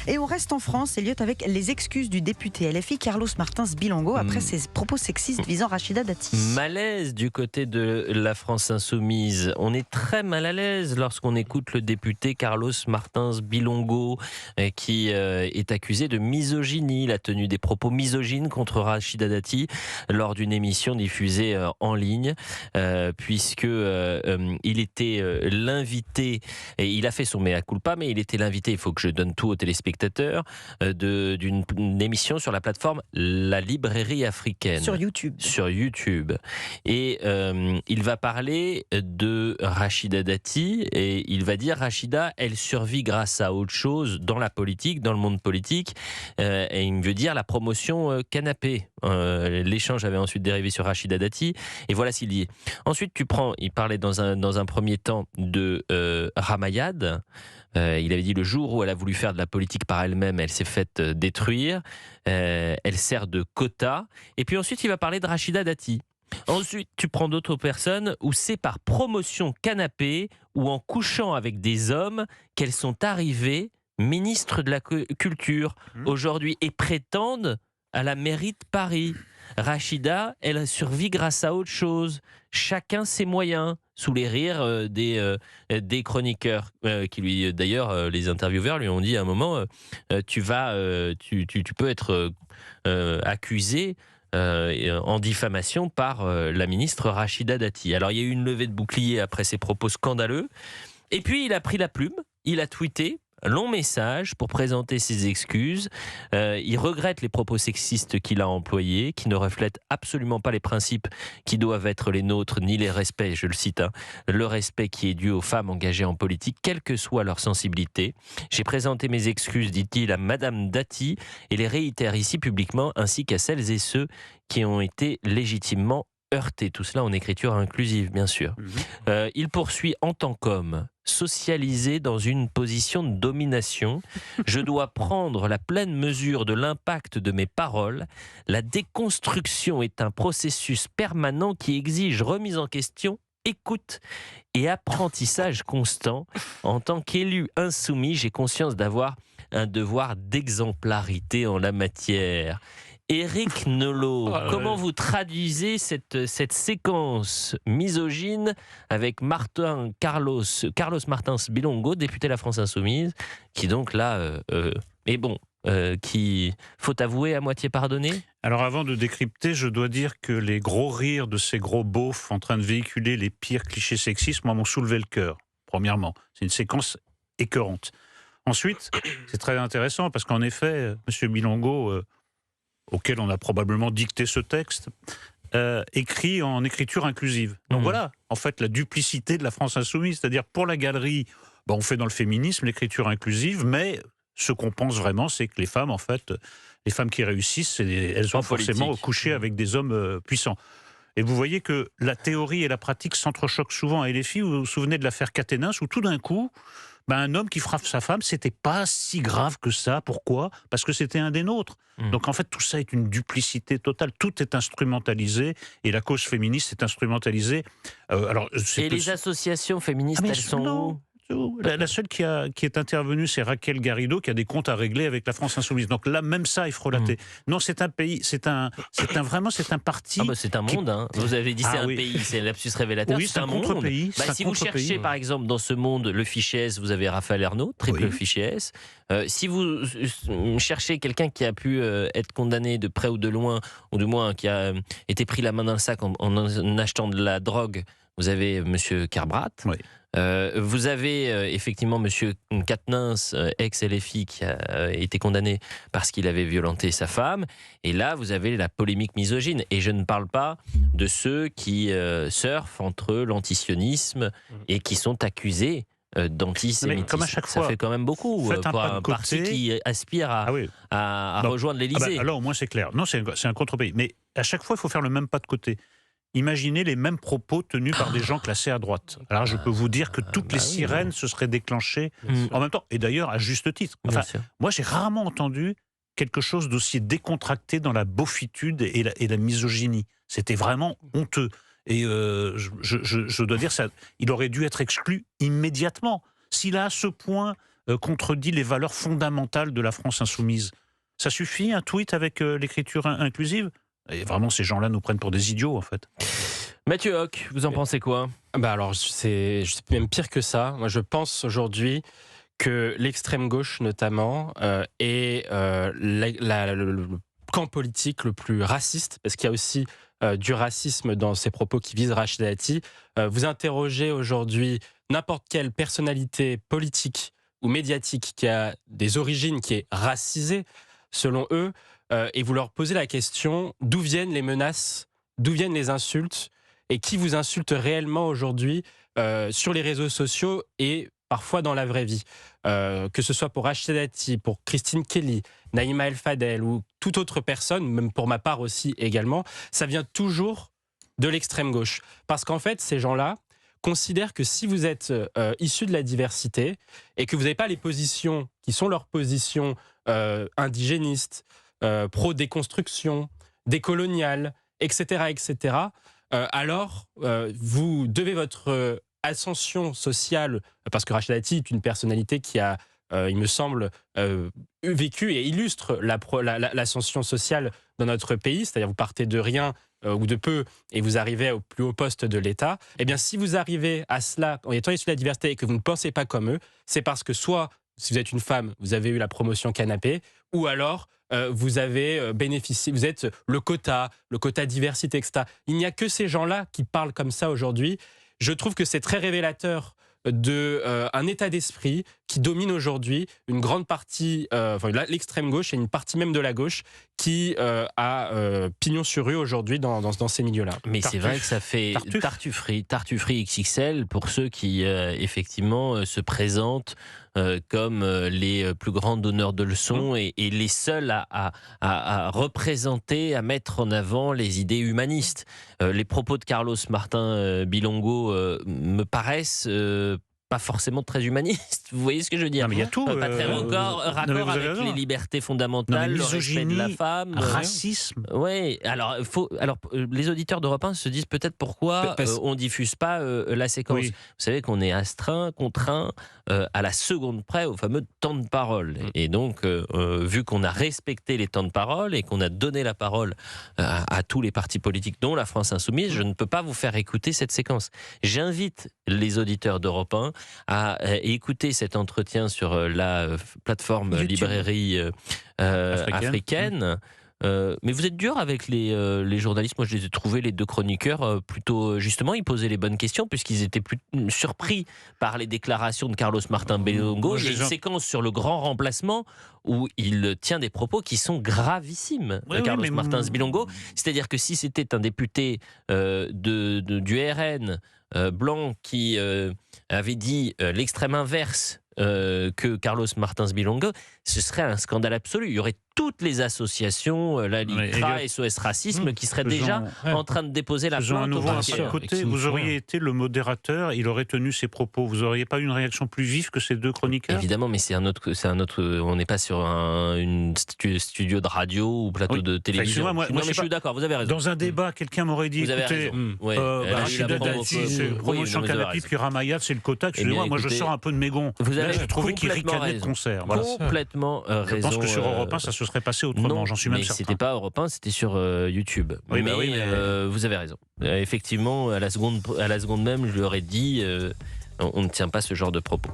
Et on reste en France, Elliot, avec les excuses du député LFI Carlos Martins Bilongo après ses propos sexistes visant Rachida Dati. Malaise du côté de la France insoumise. On est très mal à l'aise lorsqu'on écoute le député Carlos Martins Bilongo qui est accusé de misogynie. Il a tenu des propos misogynes contre Rachida Dati lors d'une émission diffusée en ligne puisque il était l'invité, et il a fait son mea culpa, mais il était l'invité, il faut que je donne tout aux téléspectateurs, d'une émission sur la plateforme La Librairie Africaine. Sur YouTube. Sur YouTube. Et il va parler de Rachida Dati et il va dire Rachida, elle survit grâce à autre chose dans la politique, dans le monde politique. Et il veut dire la promotion canapé. L'échange avait ensuite dérivé sur Rachida Dati. Et voilà s'il y est. Ensuite, il parlait dans un premier temps de Ramayad. Il avait dit le jour où elle a voulu faire de la politique par elle-même, elle s'est faite détruire. Elle sert de quota. Et puis ensuite, il va parler de Rachida Dati. Ensuite, tu prends d'autres personnes où c'est par promotion canapé ou en couchant avec des hommes qu'elles sont arrivées ministres de la culture aujourd'hui et prétendent à la mairie de Paris. Rachida, elle a survécu grâce à autre chose. Chacun ses moyens, sous les rires des chroniqueurs qui lui, d'ailleurs, les intervieweurs lui ont dit à un moment, tu peux être accusé en diffamation par la ministre Rachida Dati. Alors il y a eu une levée de bouclier après ces propos scandaleux. Et puis il a pris la plume, il a tweeté un long message pour présenter ses excuses. Il regrette les propos sexistes qu'il a employés, qui ne reflètent absolument pas les principes qui doivent être les nôtres, ni les respects, je le cite, le respect qui est dû aux femmes engagées en politique, quelle que soit leur sensibilité. J'ai présenté mes excuses, dit-il, à Madame Dati, et les réitère ici publiquement, ainsi qu'à celles et ceux qui ont été légitimement heurtés. Tout cela en écriture inclusive, bien sûr. Il poursuit en tant qu'homme, socialisé dans une position de domination. Je dois prendre la pleine mesure de l'impact de mes paroles. La déconstruction est un processus permanent qui exige remise en question, écoute et apprentissage constant. En tant qu'élu insoumis, j'ai conscience d'avoir un devoir d'exemplarité en la matière. Éric Nolot, comment vous traduisez cette séquence misogyne avec Carlos Martins Bilongo, député de la France Insoumise, qui donc là est bon, qui, faut avouer, à moitié pardonné? Alors avant de décrypter, je dois dire que les gros rires de ces gros beaufs en train de véhiculer les pires clichés sexistes m'ont soulevé le cœur, premièrement. C'est une séquence écœurante. Ensuite, c'est très intéressant parce qu'en effet, M. Bilongo, auquel on a probablement dicté ce texte, écrit en écriture inclusive. Donc voilà, en fait, la duplicité de la France insoumise. C'est-à-dire, pour la galerie, on fait dans le féminisme l'écriture inclusive, mais ce qu'on pense vraiment, c'est que les femmes, en fait, les femmes qui réussissent, elles ont forcément couché avec des hommes puissants. Et vous voyez que la théorie et la pratique s'entrechoquent souvent à LFI. Vous vous souvenez de l'affaire Caténins, où tout d'un coup, un homme qui frappe sa femme, c'était pas si grave que ça. Pourquoi ? Parce que c'était un des nôtres. Donc en fait, tout ça est une duplicité totale. Tout est instrumentalisé et la cause féministe est instrumentalisée. Les associations féministes, elles sont où ? La seule qui est intervenue, c'est Raquel Garrido, qui a des comptes à régler avec la France Insoumise. Donc là, même ça est frelaté. Non, c'est un pays, c'est un parti. C'est un monde, hein. Vous avez dit c'est un pays, c'est lapsus révélateur. Oui, c'est un contre-pays. Si vous cherchez, par exemple, dans ce monde, le fichier S, vous avez Raphaël Ernaud, triple fichier S. Si vous cherchez quelqu'un qui a pu être condamné de près ou de loin, ou du moins qui a été pris la main dans le sac en achetant de la drogue, vous avez Monsieur Kerbrat. Oui. Vous avez effectivement Monsieur Quatennens, ex-LFI, qui a été condamné parce qu'il avait violenté sa femme. Et là, vous avez la polémique misogyne. Et je ne parle pas de ceux qui surfent entre l'antisionisme et qui sont accusés d'antisémitisme. Comme à chaque fois, ça fait quand même beaucoup pour un parti qui aspire à rejoindre l'Élysée. Là, au moins, c'est clair. Non, c'est un contre-pays. Mais à chaque fois, il faut faire le même pas de côté. Imaginez les mêmes propos tenus par des gens classés à droite. Alors je peux vous dire que toutes les sirènes se seraient déclenchées en même temps, et d'ailleurs à juste titre. Enfin, moi j'ai rarement entendu quelque chose d'aussi décontracté dans la beaufitude et la misogynie. C'était vraiment honteux. Et je dois dire, il aurait dû être exclu immédiatement. S'il a à ce point contredit les valeurs fondamentales de la France insoumise. Ça suffit, un tweet avec l'écriture inclusive? Et vraiment, ces gens-là nous prennent pour des idiots, en fait. Mathieu Hoc, vous en pensez quoi? Alors, c'est même pire que ça. Moi, je pense aujourd'hui que l'extrême gauche, notamment, est le camp politique le plus raciste, parce qu'il y a aussi du racisme dans ces propos qui visent Rachida Dati. Vous interrogez aujourd'hui n'importe quelle personnalité politique ou médiatique qui a des origines, qui est racisée, selon eux, et vous leur posez la question, d'où viennent les menaces, d'où viennent les insultes, et qui vous insulte réellement aujourd'hui sur les réseaux sociaux et parfois dans la vraie vie. Que ce soit pour Rachida Dati, pour Christine Kelly, Naïma El Fadel ou toute autre personne, même pour ma part aussi également, ça vient toujours de l'extrême gauche. Parce qu'en fait, ces gens-là considèrent que si vous êtes issu de la diversité et que vous n'avez pas les positions qui sont leurs positions indigénistes, pro-déconstruction, décoloniales, etc., etc., alors vous devez votre ascension sociale, parce que Rachida Dati est une personnalité qui a, il me semble, vécu et illustre l'ascension sociale dans notre pays, c'est-à-dire vous partez de rien ou de peu et vous arrivez au plus haut poste de l'État. Eh bien, si vous arrivez à cela en étant issu de la diversité et que vous ne pensez pas comme eux, c'est parce que soit, si vous êtes une femme, vous avez eu la promotion canapé, ou alors vous avez bénéficié, vous êtes le quota diversité, etc. Il n'y a que ces gens-là qui parlent comme ça aujourd'hui. Je trouve que c'est très révélateur d'un état d'esprit qui domine aujourd'hui une grande partie, l'extrême gauche et une partie même de la gauche qui a pignon sur rue aujourd'hui dans ces milieux-là. Mais c'est vrai que ça fait tartufferie XXL pour ceux qui effectivement se présentent comme les plus grands donneurs de leçons et les seuls à représenter, à mettre en avant les idées humanistes. Les propos de Carlos Martin Bilongo me paraissent pas forcément très humanistes. Vous voyez ce que je veux dire? Non, mais il y a tout. Pas très raccord avec les libertés fondamentales, le respect de la femme. Racisme. Oui, alors, les auditeurs d'Europe 1 se disent peut-être pourquoi on ne diffuse pas la séquence. Oui. Vous savez qu'on est contraint à la seconde près au fameux temps de parole. Et donc, vu qu'on a respecté les temps de parole et qu'on a donné la parole à tous les partis politiques, dont la France Insoumise, je ne peux pas vous faire écouter cette séquence. J'invite les auditeurs d'Europe 1 à écouter cet entretien sur la plateforme YouTube. Librairie africaine. Mais vous êtes dur avec les journalistes. Moi, je les ai trouvés, les deux chroniqueurs, plutôt justement, ils posaient les bonnes questions puisqu'ils étaient plus surpris par les déclarations de Carlos Martin Bilongo. Il y a une séquence sur le grand remplacement où il tient des propos qui sont gravissimes, Carlos Martin Bilongo. C'est-à-dire que si c'était un député du RN blanc qui avait dit l'extrême inverse que Carlos Martins Bilongo, ce serait un scandale absolu. Il y aurait toutes les associations, la LICRA, SOS Racisme, qui seraient déjà en train de déposer la plainte. Côté, vous auriez été le modérateur, il aurait tenu ses propos. Vous n'auriez pas eu une réaction plus vive que ces deux chroniqueurs? Évidemment, mais c'est un autre. On n'est pas sur une studio de radio ou plateau de télévision. Moi, je suis d'accord, vous avez raison. Dans un débat, quelqu'un m'aurait dit, écoutez, Rachida Dati, c'est promotion canapé, puis Ramayad, c'est le quota. Excusez-moi, moi je sors un peu de mes gonds. Vous avez trouvé qu'il ricanait de concert. Complètement raison. Je pense que sur Europe 1, ça se serait passé autrement, j'en suis même certain. C'était pas Europe 1, c'était sur YouTube. Oui, mais vous avez raison. Effectivement, à la seconde même, je lui aurais dit on ne tient pas ce genre de propos.